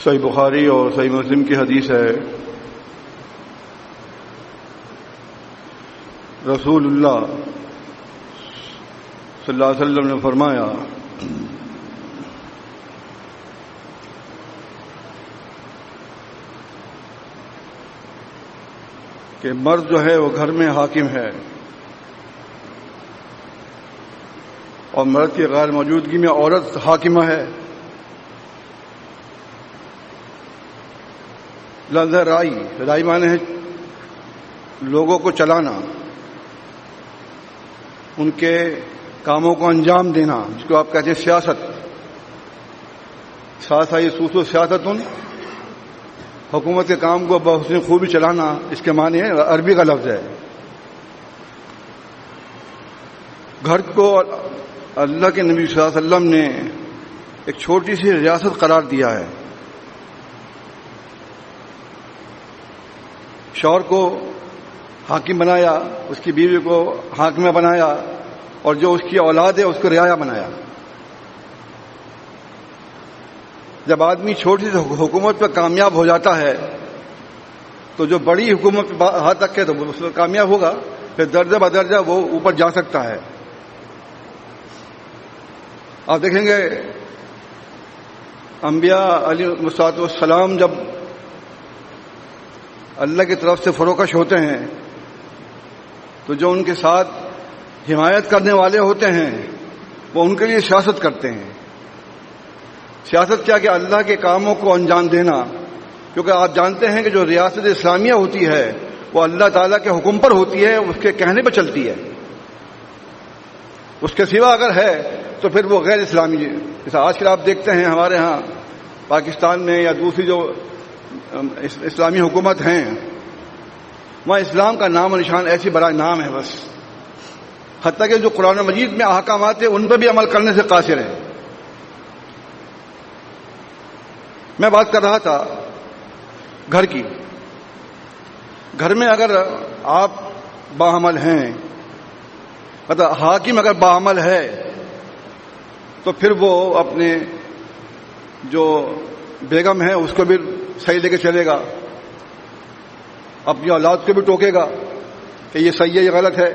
صحیح بخاری اور صحیح مسلم کی حدیث ہے، رسول اللہ صلی اللہ علیہ وسلم نے فرمایا کہ مرد جو ہے وہ گھر میں حاکم ہے اور مرد کی غیر موجودگی میں عورت حاکمہ ہے۔ لفظ رائی معنی ہے لوگوں کو چلانا، ان کے کاموں کو انجام دینا، جس کو آپ کہتے ہیں سیاست۔ ساسائی سوسو سیاست حکومت کے کام کو بحسن خوبی چلانا، اس کے معنی ہے، عربی کا لفظ ہے۔ گھر کو اللہ کے نبی صلی اللہ علیہ وسلم نے ایک چھوٹی سی ریاست قرار دیا ہے۔ شوہر کو حاکم بنایا، اس کی بیوی کو حاکمہ بنایا، اور جو اس کی اولاد ہے اس کو رعایا بنایا۔ جب آدمی چھوٹی سی حکومت پہ کامیاب ہو جاتا ہے تو جو بڑی حکومت پہ ہاتھ رکھے تو اس میں کامیاب ہوگا، پھر درجہ بدرجہ وہ اوپر جا سکتا ہے۔ آپ دیکھیں گے انبیاء علیہ السلام جب اللہ کی طرف سے فروکش ہوتے ہیں تو جو ان کے ساتھ حمایت کرنے والے ہوتے ہیں وہ ان کے لیے سیاست کرتے ہیں۔ سیاست کیا کہ اللہ کے کاموں کو انجام دینا، کیونکہ آپ جانتے ہیں کہ جو ریاست اسلامیہ ہوتی ہے وہ اللہ تعالیٰ کے حکم پر ہوتی ہے، اس کے کہنے پہ چلتی ہے۔ اس کے سوا اگر ہے تو پھر وہ غیر اسلامی ہے۔ جیسا آج کل آپ دیکھتے ہیں ہمارے ہاں پاکستان میں یا دوسری جو اسلامی حکومت ہیں، وہاں اسلام کا نام و نشان ایسی برائے نام ہے بس، حتیٰ کہ جو قرآن مجید میں احکامات ہیں ان پہ بھی عمل کرنے سے قاصر ہے۔ میں بات کر رہا تھا گھر کی۔ گھر میں اگر آپ باعمل ہیں، مطلب حاکم اگر باعمل ہے تو پھر وہ اپنے جو بیگم ہے اس کو بھی صحیح لے کے چلے گا، اپنی اولاد کو بھی ٹوکے گا کہ یہ صحیح ہے یہ غلط ہے۔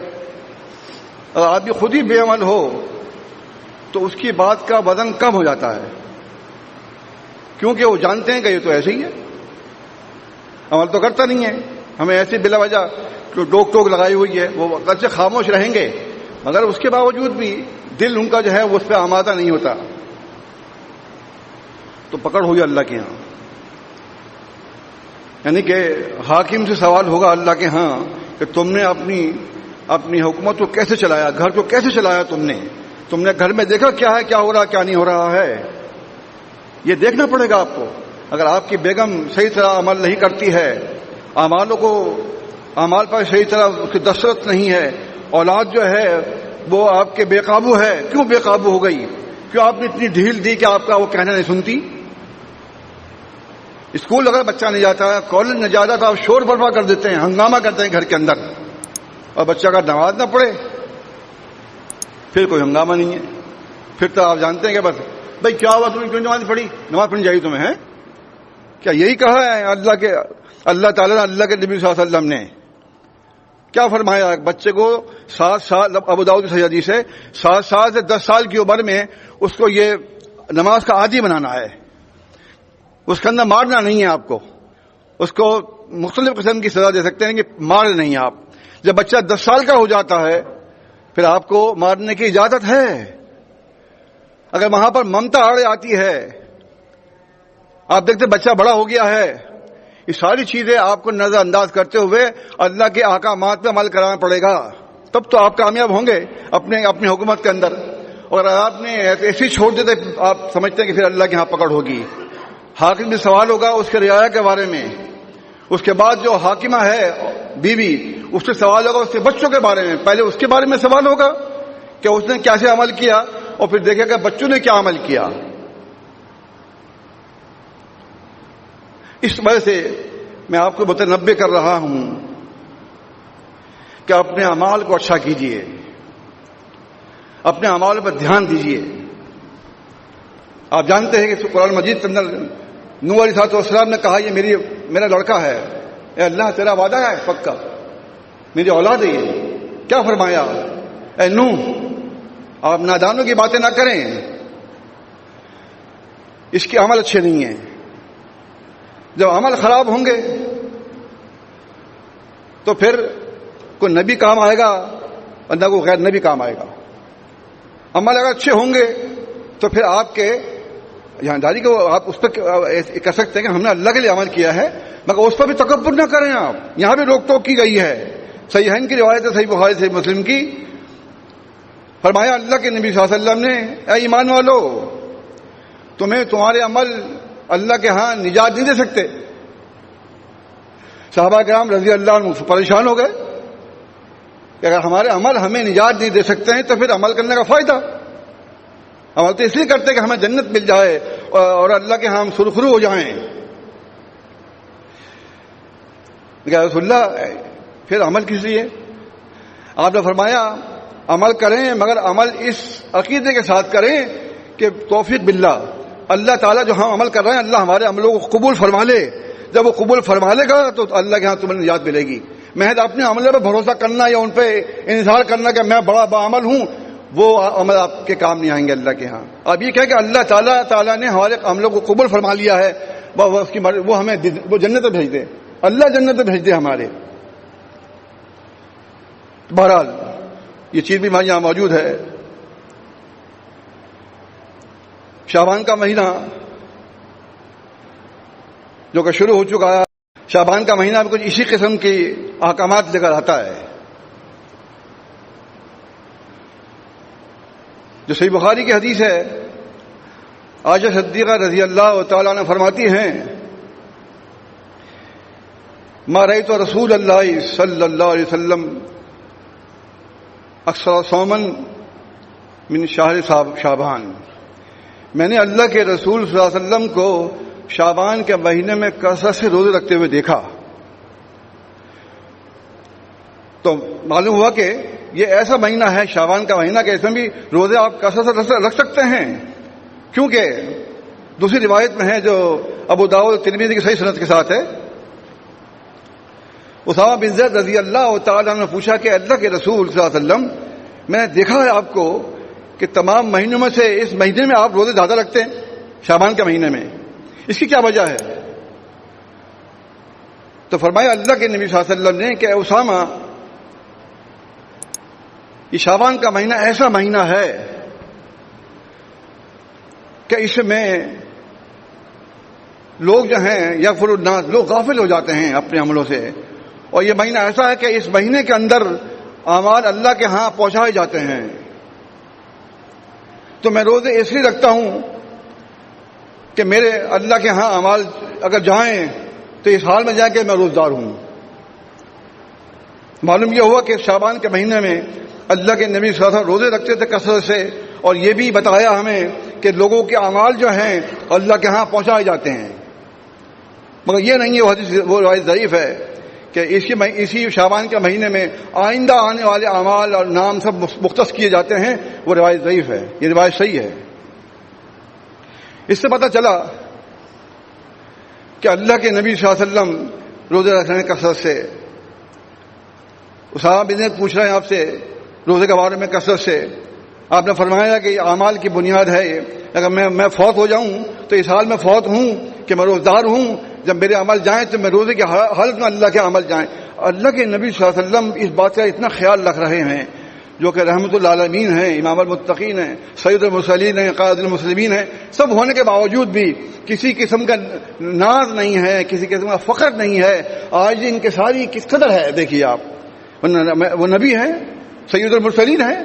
اگر آدمی خود ہی بے عمل ہو تو اس کی بات کا وزن کم ہو جاتا ہے، کیونکہ وہ جانتے ہیں کہ یہ تو ایسے ہی ہے، عمل تو کرتا نہیں ہے۔ ہمیں ایسی بلا وجہ جو ڈوک ٹوک لگائی ہوئی ہے، وہ اگرچہ خاموش رہیں گے مگر اس کے باوجود بھی دل ان کا جو ہے وہ اس پہ آمادہ نہیں ہوتا، تو پکڑ ہوئی اللہ کے ہاں۔ یعنی کہ حاکم سے سوال ہوگا اللہ کے ہاں کہ تم نے اپنی حکومت کو کیسے چلایا، گھر کو کیسے چلایا، تم نے گھر میں دیکھا کیا ہے، کیا ہو رہا کیا نہیں ہو رہا ہے، یہ دیکھنا پڑے گا آپ کو۔ اگر آپ کی بیگم صحیح طرح عمل نہیں کرتی ہے، اعمال پر صحیح طرح اس کی دسترس نہیں ہے، اولاد جو ہے وہ آپ کے بے قابو ہے، کیوں بے قابو ہو گئی، کیوں آپ نے اتنی ڈھیل دی کہ آپ کا وہ کہنا نہیں سنتی۔ اسکول اگر بچہ نہیں جاتا ہے، کالج نہیں جاتا تو آپ شور برپا کر دیتے ہیں، ہنگامہ کرتے ہیں گھر کے اندر، اور بچہ اگر نماز نہ پڑھے پھر کوئی ہنگامہ نہیں ہے، پھر تو آپ جانتے ہیں کہ بس بھائی کیا ہوا، تم نے کیوں نماز پڑھی، نماز پڑھنی چاہیے تمہیں، ہے کیا یہی کہا ہے اللہ تعالیٰ نے، اللہ کے نبی صلی اللہ علیہ وسلم نے کیا فرمایا؟ بچے کو 7 سال، ابو داؤد کی حدیث ہے، 7 سال سے 10 سال کی عمر میں اس کو یہ نماز کا عادی بنانا ہے، اس کے اندر مارنا نہیں ہے آپ کو، اس کو مختلف قسم کی سزا دے سکتے ہیں کہ مار نہیں آپ۔ جب بچہ 10 سال کا ہو جاتا ہے پھر آپ کو مارنے کی اجازت ہے، اگر وہاں پر ممتا آڑے آتی ہے، آپ دیکھتے بچہ بڑا ہو گیا ہے، یہ ساری چیزیں آپ کو نظر انداز کرتے ہوئے اللہ کے احکامات پہ عمل کرانا پڑے گا، تب تو آپ کامیاب ہوں گے اپنی حکومت کے اندر۔ اور آپ نے ایسے چھوڑ دیتے، آپ سمجھتے ہیں کہ پھر اللہ کے ہاں پکڑ ہوگی۔ حاکم بھی سوال ہوگا اس کے رعایا کے بارے میں، اس کے بعد جو حاکمہ ہے بیوی، اس سے سوال ہوگا اس کے بچوں کے بارے میں، پہلے اس کے بارے میں سوال ہوگا کہ اس نے کیسے عمل کیا، اور پھر دیکھے گا بچوں نے کیا عمل کیا۔ اس وجہ سے میں آپ کو متنبہ کر رہا ہوں کہ اپنے اعمال کو اچھا کیجیے، اپنے اعمال پر دھیان دیجیے۔ آپ جانتے ہیں کہ قرآن مجید کے اندر نوح علیہ السلام نے کہا یہ میرا لڑکا ہے، اے اللہ تیرا وعدہ ہے پکا، میری اولاد ہے یہ. کیا فرمایا؟ اے نوح آپ نادانوں کی باتیں نہ کریں، اس کے عمل اچھے نہیں ہیں. جب عمل خراب ہوں گے تو پھر کوئی نبی کام آئے گا اور نہ کوئی غیر نبی کام آئے گا. عمل اگر اچھے ہوں گے تو پھر آپ کے یہاں داری کو آپ اس پہ کہہ سکتے ہیں کہ ہم نے اللہ کے لیے عمل کیا ہے، مگر اس پر بھی تکبر نہ کریں آپ. یہاں بھی روک ٹوک کی گئی ہے. صحیحین کی روایت ہے، صحیح بخاری صحیح مسلم کی، فرمایا اللہ کے نبی صلی اللہ علیہ وسلم نے اے ایمان والو تمہیں تمہارے عمل اللہ کے ہاں نجات نہیں دے سکتے. صحابہ کرام رضی اللہ عنہ پریشان ہو گئے کہ اگر ہمارے عمل ہمیں نجات نہیں دے سکتے ہیں تو پھر عمل کرنے کا فائدہ. عمل تو اس لیے کرتے کہ ہمیں جنت مل جائے اور اللہ کے ہاں ہم سرخرو ہو جائیں. رسول اللہ پھر عمل کس لیے؟ آپ نے فرمایا عمل کریں مگر عمل اس عقیدے کے ساتھ کریں کہ توفیق باللہ، اللہ تعالیٰ جو ہم عمل کر رہے ہیں اللہ ہمارے عملوں کو قبول فرما لے. جب وہ قبول فرما لے گا تو اللہ کے ہاں تمہیں نجات ملے گی. محض اپنے عملوں پہ بھروسہ کرنا یا ان پہ انحصار کرنا کہ میں بڑا باعمل ہوں، وہ عمل آپ کے کام نہیں آئیں گے اللہ کے ہاں. اب یہ کہہ کہ اللہ تعالیٰ نے ہمارے عملوں کو قبول فرما لیا ہے، وہ ہمیں وہ جنت بھیج دے، اللہ جنت بھیج دے ہمارے. بہرحال یہ چیز بھی ہمارے یہاں موجود ہے. شعبان کا مہینہ جو کہ شروع ہو چکا ہے، شعبان کا مہینہ بھی کچھ اسی قسم کی احکامات لے کر آتا ہے. جو صحیح بخاری کی حدیث ہے، عائشہ صدیقہ رضی اللہ تعالیٰ عنہ فرماتی ہیں ما رأیت رسول اللہ صلی اللہ علیہ وسلم اکثر صومن من شہر شعبان، میں نے اللہ کے رسول صلی اللہ علیہ وسلم کو شعبان کے مہینے میں کثرت سے روزے رکھتے ہوئے دیکھا. تو معلوم ہوا کہ یہ ایسا مہینہ ہے شعبان کا مہینہ کہ اس میں بھی روزے آپ کثرت سے رکھ سکتے ہیں، کیونکہ دوسری روایت میں ہے جو ابو داؤد ترمذی کی صحیح سند کے ساتھ ہے. اسامہ بن زید رضی اللہ تعالیٰ نے پوچھا کہ اللہ کے رسول صلی اللہ علیہ وسلم میں نے دیکھا ہے آپ کو کہ تمام مہینوں میں سے اس مہینے میں آپ روزے زیادہ رکھتے ہیں، شعبان کے مہینے میں، اس کی کیا وجہ ہے؟ تو فرمایا اللہ کے نبی صلی اللہ علیہ وسلم نے کہ اسامہ یہ شعبان کا مہینہ ایسا مہینہ ہے کہ اس میں لوگ جو ہیں یغفر الناس، لوگ غافل ہو جاتے ہیں اپنے عملوں سے، اور یہ مہینہ ایسا ہے کہ اس مہینے کے اندر اعمال اللہ کے ہاں پہنچائے جاتے ہیں. تو میں روزے اس لیے رکھتا ہوں کہ میرے اللہ کے ہاں اعمال اگر جائیں تو اس حال میں جائیں کہ میں روزدار ہوں. معلوم یہ ہوا کہ شعبان کے مہینے میں اللہ کے نبی صلی اللہ علیہ وسلم روزے رکھتے تھے کثرت سے، اور یہ بھی بتایا ہمیں کہ لوگوں کے اعمال جو ہیں اللہ کے ہاں پہنچائے جاتے ہیں. مگر یہ نہیں ہے وہ روایت ضعیف ہے کہ اسی شعبان کے مہینے میں آئندہ آنے والے اعمال اور نام سب مختص کیے جاتے ہیں، وہ روایت ضعیف ہے. یہ روایت صحیح ہے. اس سے پتہ چلا کہ اللہ کے نبی صلی اللہ علیہ وسلم روزے رکھنے میں کثرت سے. اسامہ بن زید پوچھ رہے ہیں آپ سے روزے کے بارے میں کثرت سے. آپ نے فرمایا کہ یہ اعمال کی بنیاد ہے. اگر میں فوت ہو جاؤں تو اس حال میں فوت ہوں کہ میں روزدار ہوں، جب میرے عمل جائیں تو میں روزے کے حالت میں اللہ کے عمل جائیں. اللہ کے نبی صلی اللہ علیہ وسلم اس بات کا اتنا خیال رکھ رہے ہیں، جو کہ رحمت العالمین ہیں، امام المتقین ہیں، سید المرسلین ہیں، قائد المسلمین ہیں، سب ہونے کے باوجود بھی کسی قسم کا ناز نہیں ہے، کسی قسم کا فخر نہیں ہے. آج ان کے ساری کس قدر ہے دیکھیے آپ. وہ نبی ہیں، سید المرسلین ہیں،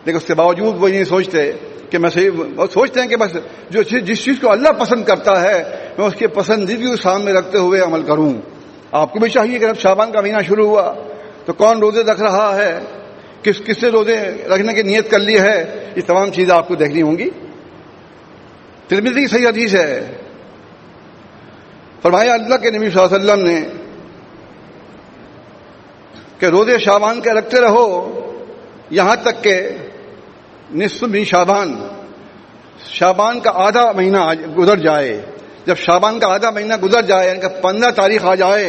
لیکن اس کے باوجود وہ یہ سوچتے کہ سوچتے ہیں کہ بس جس چیز کو اللہ پسند کرتا ہے میں اس کی پسندیدگی کو سامنے رکھتے ہوئے عمل کروں. آپ کو بھی چاہیے کہ جب شعبان کا مہینہ شروع ہوا تو کون روزے رکھ رہا ہے، کس سے روزے رکھنے کی نیت کر لی ہے، یہ تمام چیزیں آپ کو دیکھنی ہوں گی. ترمذی کی صحیح حدیث ہے، فرمایا اللہ کے نبی صلی اللہ علیہ وسلم نے کہ روزے شعبان کے رکھتے رہو یہاں تک کہ نصف من شعبان کا آدھا مہینہ گزر جائے. جب شعبان کا آدھا مہینہ گزر جائے، یعنی کہ 15 تاریخ آ جائے،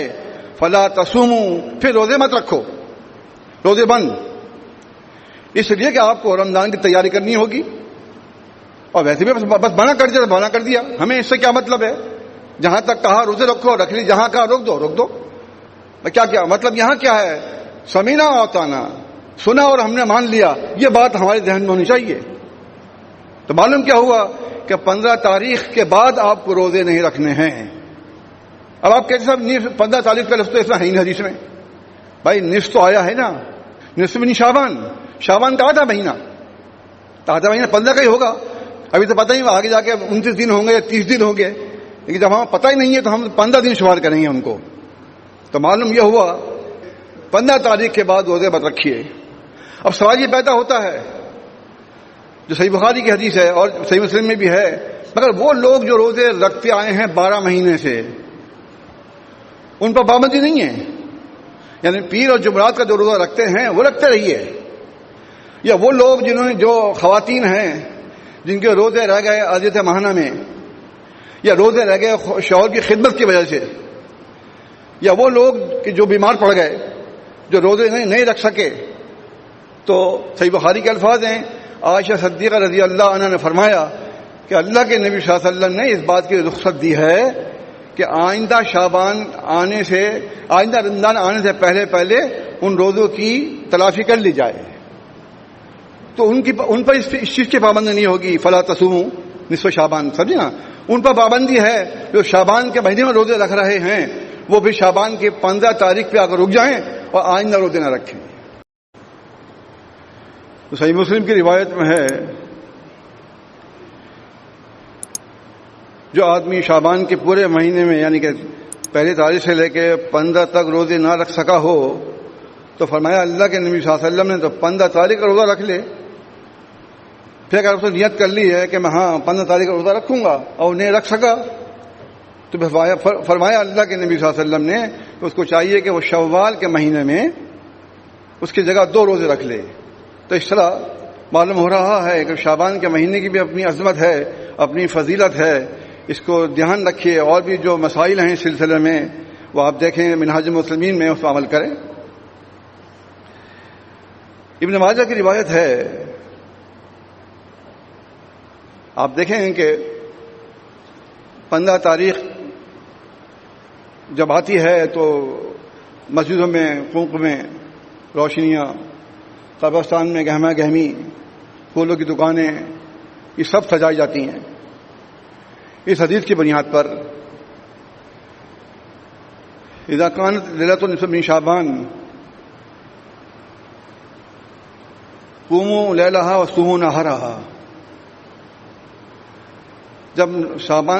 فلا تصوموا، پھر روزے مت رکھو، روزے بند، اس لیے کہ آپ کو رمضان کی تیاری کرنی ہوگی. اور ویسے بھی بس منع کر دیا، منع کر دیا، ہمیں اس سے کیا مطلب ہے؟ جہاں تک کہا روزے رکھو رکھ لی، جہاں کہا روک دو روک دو. کیا مطلب یہاں کیا ہے؟ سمینا و اطعنا، سنا اور ہم نے مان لیا، یہ بات ہمارے ذہن میں ہونی چاہیے. تو معلوم کیا ہوا کہ 15 تاریخ کے بعد آپ کو روزے نہیں رکھنے ہیں. اب آپ کہتے صاحب 15 تاریخ کا لفظ تو ایسا ہے نہیں حدیث میں. بھائی نصف تو آیا ہے نا، نصف نہیں شعبان کا آدھا مہینہ، تو آدھا مہینہ 15 کا ہی ہوگا. ابھی تو پتہ ہی آگے جا کے 29 دن ہوں گے یا 30 دن ہوں گے، لیکن جب ہمیں پتہ ہی نہیں ہے تو ہم 15 دن شمار کریں گے ان کو. تو معلوم یہ ہوا 15 تاریخ کے بعد روزے مت رکھیے. اب سوال یہ پیدا ہوتا ہے جو صحیح بخاری کی حدیث ہے اور صحیح مسلم میں بھی ہے، مگر وہ لوگ جو روزے رکھتے آئے ہیں 12 مہینے سے، ان پر پابندی نہیں ہے. یعنی پیر اور جمعرات کا جو روزہ رکھتے ہیں وہ رکھتے رہیے، یا وہ لوگ جو خواتین ہیں جن کے روزے رہ گئے اذیت ماہانہ میں، یا روزے رہ گئے شوہر کی خدمت کی وجہ سے، یا وہ لوگ جو بیمار پڑ گئے جو روزے نہیں رکھ سکے، تو صحیح بخاری کے الفاظ ہیں، عائشہ صدیقہ رضی اللہ عنہ نے فرمایا کہ اللہ کے نبی صلی اللہ علیہ وسلم نے اس بات کی رخصت دی ہے کہ آئندہ رمضان آنے سے پہلے ان روزوں کی تلافی کر لی جائے. تو ان پر اس چیز کی پابندی نہیں ہوگی، فلا تصوموا نصف شعبان، سمجھے نا. ان پر پابندی ہے جو شعبان کے مہینے میں روزے رکھ رہے ہیں، وہ بھی شعبان کی 15 تاریخ پہ آ کر رک جائیں اور آئندہ روزے نہ رکھیں. تو صحیح مسلم کی روایت میں ہے، جو آدمی شعبان کے پورے مہینے میں یعنی کہ پہلی تاریخ سے لے کے 15 تک روزے نہ رکھ سکا ہو، تو فرمایا اللہ کے نبی صلی اللہ علیہ وسلم نے تو 15 تاریخ کا روزہ رکھ لے. پھر اگر اس نے نیت کر لی ہے کہ میں 15 تاریخ کا روزہ رکھوں گا اور نہیں رکھ سکا، تو فرمایا اللہ کے نبی صلی اللہ علیہ وسلم نے کہ اس کو چاہیے کہ وہ شوال کے مہینے میں اس کی جگہ 2 روزے رکھ لے. تو اس طرح معلوم ہو رہا ہے کہ شعبان کے مہینے کی بھی اپنی عظمت ہے، اپنی فضیلت ہے، اس کو دھیان رکھیے. اور بھی جو مسائل ہیں اس سلسلے میں وہ آپ دیکھیں منہاج المسلمین میں، اس پر عمل کریں. ابن ماجہ کی روایت ہے، آپ دیکھیں کہ 15 تاریخ جب آتی ہے تو مسجدوں میں قوق میں روشنیاں، قبرستان میں گہما گہمی، پھولوں کی دکانیں، یہ سب سجائی جاتی ہیں اس حدیث کی بنیاد پر. اذا كانت ليلة النصف من شعبان قوموا ليلها وصوموا نهارها. جب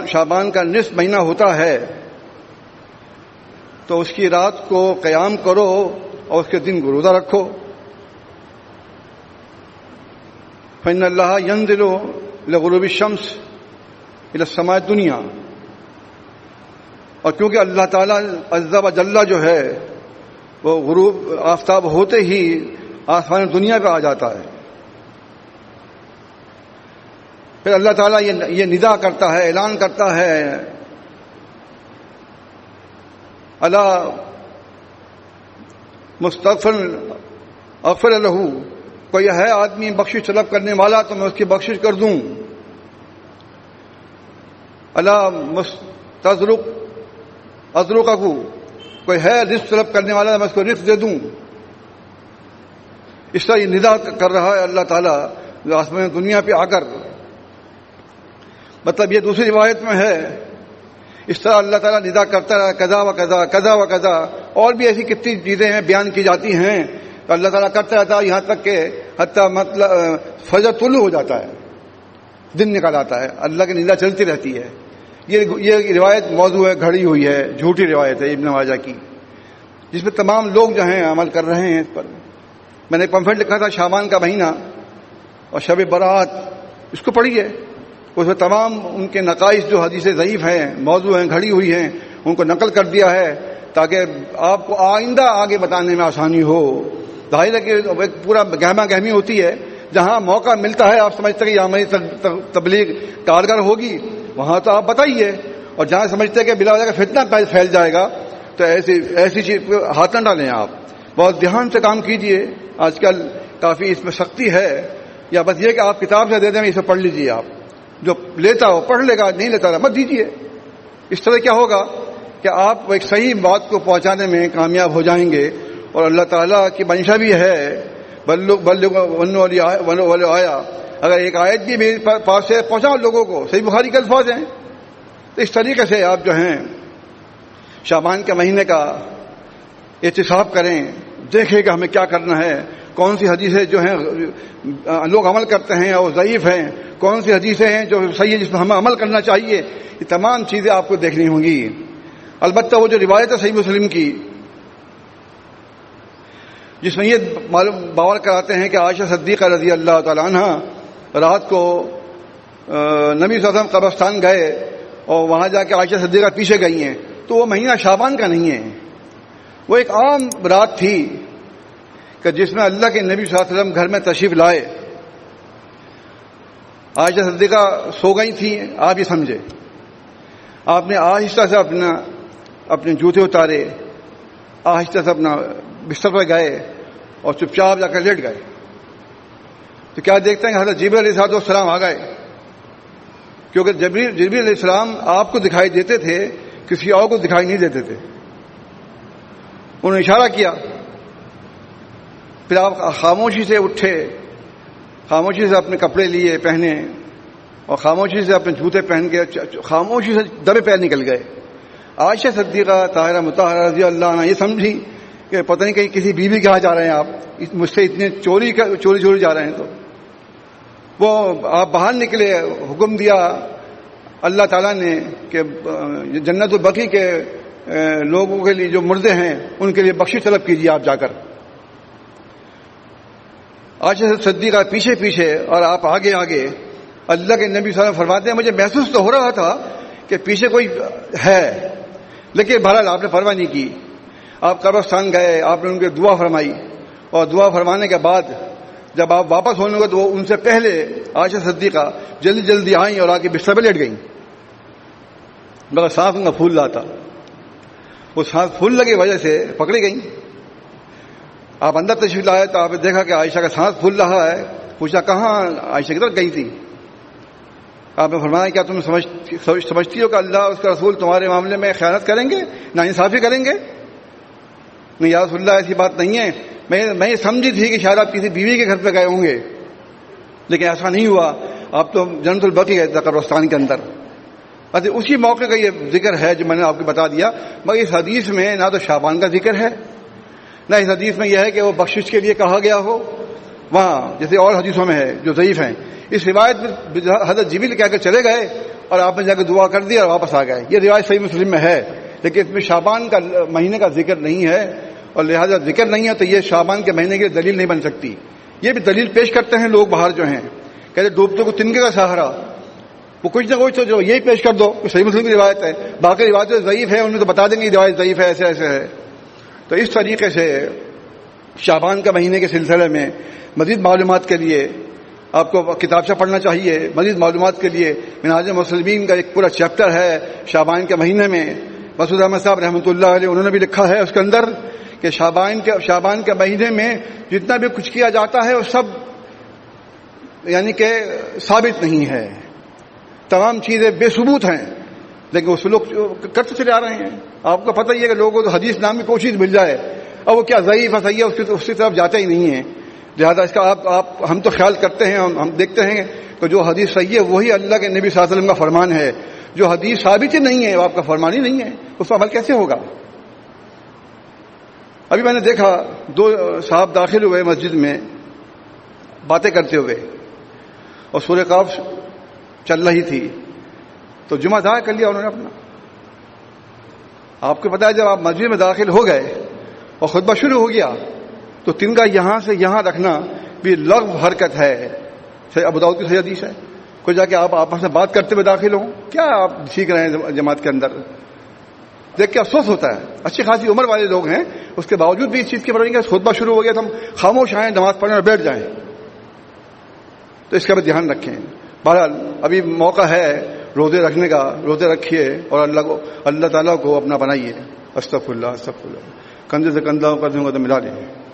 شعبان کا نصف مہینہ ہوتا ہے تو اس کی رات کو قیام کرو اور اس کے دن کو روزہ رکھو. فإن الله ينزل لغروب الشمس إلى السماء الدنيا. اور کیونکہ اللہ تعالیٰ عز و جل جو ہے وہ غروب آفتاب ہوتے ہی آسمان دنیا پہ آ جاتا ہے. پھر اللہ تعالیٰ یہ ندا کرتا ہے، اعلان کرتا ہے، الا مستغفر اغفر له، کوئی ہے آدمی بخشش طلب کرنے والا تو میں اس کی بخشش کر دوں. الا مستذرق ازرقہ، کوئی ہے رزق طلب کرنے والا میں اس کو رزق دے دوں. اس طرح یہ ندا کر رہا ہے اللہ تعالیٰ آسمان دنیا پہ آ کر. مطلب یہ دوسری روایت میں ہے اس طرح اللہ تعالیٰ ندا کرتا رہا، قضا و قضا قضا و قضا. اور بھی ایسی کتنی چیزیں ہیں بیان کی جاتی ہیں تو اللہ تعالیٰ کرتا رہتا ہے یہاں تک کہ حتیٰ مطلب فجر طلوع ہو جاتا ہے، دن نکل آتا ہے، اللہ کی ندا چلتی رہتی ہے. یہ روایت موضوع ہے، گھڑی ہوئی ہے، جھوٹی روایت ہے ابن ماجہ کی، جس پہ تمام لوگ جو ہیں عمل کر رہے ہیں. اس پر میں نے ایک پمفلٹ لکھا تھا شعبان کا مہینہ اور شب برات، اس کو پڑھیے. اس میں تمام ان کے نقائص جو حدیث ضعیف ہیں، موضوع ہیں، گھڑی ہوئی ہیں، ان کو نقل کر دیا ہے تاکہ آپ کو آئندہ آگے بتانے میں آسانی ہو. ظاہر ہے کہ ایک پورا گہما گہمی ہوتی ہے، جہاں موقع ملتا ہے آپ سمجھتے ہیں کہ یہاں ہماری تبلیغ کارگر ہوگی، وہاں تو آپ بتائیے. اور جہاں سمجھتے ہیں کہ بلا وجہ کا فتنہ پھیل جائے گا تو ایسی چیز پہ ہاتھ نہ ڈالیں. آپ بہت دھیان سے کام کیجئے. آج کل کافی اس میں سختی ہے. یا بس یہ کہ آپ کتاب سے دے دیں اسے پڑھ لیجئے. آپ جو لیتا ہو پڑھ لے گا, نہیں لیتا مت دیجئے. اس طرح کیا ہوگا کہ آپ ایک صحیح بات کو پہنچانے میں کامیاب ہو جائیں گے. اور اللہ تعالیٰ کی منشا بھی ہے بلغ آیا, اگر ایک آیت بھی میرے پاس سے پہنچاؤ لوگوں کو. صحیح بخاری کے الفاظ ہیں. تو اس طریقے سے آپ جو ہیں شعبان کے مہینے کا احتساب کریں, دیکھیں کہ ہمیں کیا کرنا ہے, کون سی حدیثیں جو ہیں لوگ عمل کرتے ہیں اور ضعیف ہیں, کون سی حدیثیں ہیں جو صحیح ہے جس پر ہمیں عمل کرنا چاہیے. یہ تمام چیزیں آپ کو دیکھنی ہوں گی. البتہ وہ جو روایت ہے صحیح مسلم کی جس میں یہ باور کراتے ہیں کہ عائشہ صدیقہ رضی اللہ تعالی عنہ رات کو نبی صلی اللہ علیہ وسلم قبرستان گئے اور وہاں جا کے عائشہ صدیقہ پیچھے گئی ہیں, تو وہ مہینہ شعبان کا نہیں ہے. وہ ایک عام رات تھی کہ جس میں اللہ کے نبی صلی اللہ علیہ وسلم گھر میں تشریف لائے. عائشہ صدیقہ سو گئی تھیں. آپ یہ سمجھے, آپ نے آہستہ سے اپنے جوتے اتارے, آہستہ سے اپنا بستر پر گئے اور چپ چاپ جا کر لیٹ گئے. تو کیا دیکھتے ہیں کہ حضرت جبریل علیہ السلام آ گئے, کیونکہ جبریل علیہ السلام آپ کو دکھائی دیتے تھے, کسی اور کو دکھائی نہیں دیتے تھے. انہوں نے اشارہ کیا, پھر آپ خاموشی سے اٹھے, خاموشی سے اپنے کپڑے لیے پہنے اور خاموشی سے اپنے جوتے پہن کے خاموشی سے دبے پیر نکل گئے. عائشہ صدیقہ طاہرہ مطہرہ رضی اللہ عنہ یہ سمجھی کہ پتہ نہیں کہیں کسی بیوی کے ہاں جا رہے ہیں آپ, مجھ سے اتنے چوری جا رہے ہیں. تو وہ آپ باہر نکلے, حکم دیا اللہ تعالیٰ نے کہ جنت البقیع کے لوگوں کے لیے جو مردے ہیں ان کے لیے بخشش طلب کیجیے آپ جا کر. عائشہ صدیقہ پیچھے پیچھے اور آپ آگے آگے. اللہ کے نبی صلی اللہ علیہ وسلم فرماتے ہیں مجھے محسوس تو ہو رہا تھا کہ پیچھے کوئی ہے, لیکن بہرحال آپ نے پرواہ نہیں کی. آپ قبرستان گئے, آپ نے ان کے دعا فرمائی, اور دعا فرمانے کے بعد جب آپ واپس ہونے لگے تو ان سے پہلے عائشہ صدیقہ جلدی آئیں اور آ کے بستر پہ لیٹ گئیں. مگر سانس ان کا پھول رہا تھا, وہ سانس پھولنے کی وجہ سے پکڑی گئیں. آپ اندر تشریف لائے تو آپ نے دیکھا کہ عائشہ کا سانس پھول رہا ہے. پوچھا کہاں عائشہ کی طرف گئی تھی. آپ نے فرمایا کیا تم سمجھتی ہو کہ اللہ اور اس کا رسول تمہارے معاملے میں خیانت کریں گے, ناانصافی کریں گے؟ نہیں یا رسول اللہ ایسی بات نہیں ہے, میں یہ سمجھی تھی کہ شاید آپ کسی بیوی کے گھر پہ گئے ہوں گے, لیکن ایسا نہیں ہوا. آپ تو جنت البقیع گئے تھے قبرستان کے اندر. اسی موقع کا یہ ذکر ہے جو میں نے آپ کو بتا دیا. مگر اس حدیث میں نہ تو شعبان کا ذکر ہے, نہ اس حدیث میں یہ ہے کہ وہ بخشش کے لیے کہا گیا ہو وہاں جیسے اور حدیثوں میں ہے جو ضعیف ہیں. اس روایت میں حضرت جبریل کہہ کر چلے گئے اور آپ نے جا کے دعا کر دی اور واپس آ گئے. یہ روایت صحیح مسلم میں ہے, لیکن اس میں شعبان کا مہینے کا ذکر نہیں ہے, اور لہذا ذکر نہیں ہے تو یہ شعبان کے مہینے کی دلیل نہیں بن سکتی. یہ بھی دلیل پیش کرتے ہیں لوگ باہر جو ہیں, کہتے ڈوبتے کو تنکے کا سہارا. وہ کچھ نہ کچھ تو جو یہی پیش کر دو کہ صحیح مسلم کی روایت ہے, باقی روایتیں ضعیف ہیں ان میں تو بتا دیں گے روایت ضعیف ہے, ایسے ایسے ہے. تو اس طریقے سے شعبان کا مہینے کے سلسلے میں مزید معلومات کے لیے آپ کو کتابچہ پڑھنا چاہیے. مزید معلومات کے لیے منہاج المسلمین کا ایک پورا چیپٹر ہے شعبان کے مہینے میں. مسعود احمد صاحب رحمۃ اللہ علیہ انہوں نے بھی لکھا ہے اس کے اندر کہ شعبان کے مہینے میں جتنا بھی کچھ کیا جاتا ہے وہ سب یعنی کہ ثابت نہیں ہے, تمام چیزیں بے ثبوت ہیں, لیکن وہ لوگ کرتے چلے آ رہے ہیں. آپ کو پتہ ہی ہے کہ لوگوں کو تو حدیث نام کی کوئی چیز مل جائے اور وہ کیا ضعیف ہے صحیح ہے اس کی طرف جاتے ہی نہیں ہیں. لہٰذا اس کا ہم تو خیال کرتے ہیں, ہم دیکھتے ہیں کہ جو حدیث صحیح ہے وہی اللہ کے نبی صلی اللہ علیہ وسلم کا فرمان ہے. جو حدیث ثابت ہی نہیں ہے وہ آپ کا فرمان ہی نہیں ہے, اس کا عمل کیسے ہوگا؟ ابھی میں نے دیکھا 2 صاحب داخل ہوئے مسجد میں باتیں کرتے ہوئے اور سورہ قاف چل رہی تھی, تو جمعہ ادا کر لیا انہوں نے اپنا. آپ کو پتا ہے جب آپ مسجد میں داخل ہو گئے اور خطبہ شروع ہو گیا تو تنگا یہاں سے یہاں رکھنا بھی لغو حرکت ہے. ابو داؤد کی صحیح حدیث ہے. کوئی جا کے آپ آپس میں بات کرتے ہوئے داخل ہوں, کیا آپ سیکھ رہے ہیں جماعت کے اندر؟ دیکھ کے افسوس ہوتا ہے. اچھی خاصی عمر والے لوگ ہیں, اس کے باوجود بھی اس چیز کی پرواہ نہیں. خطبہ شروع ہو گیا تو ہم خاموش آئیں, نماز پڑھنے اور بیٹھ جائیں. تو اس کا بھی دھیان رکھیں. بہرحال ابھی موقع ہے روزے رکھنے کا، روزے رکھیے اور اللہ تعالیٰ کو اپنا بنائیے. استغفر اللہ استغفر اللہ. کندھے سے کندھا کر دوں گا تو ملا لیجیے.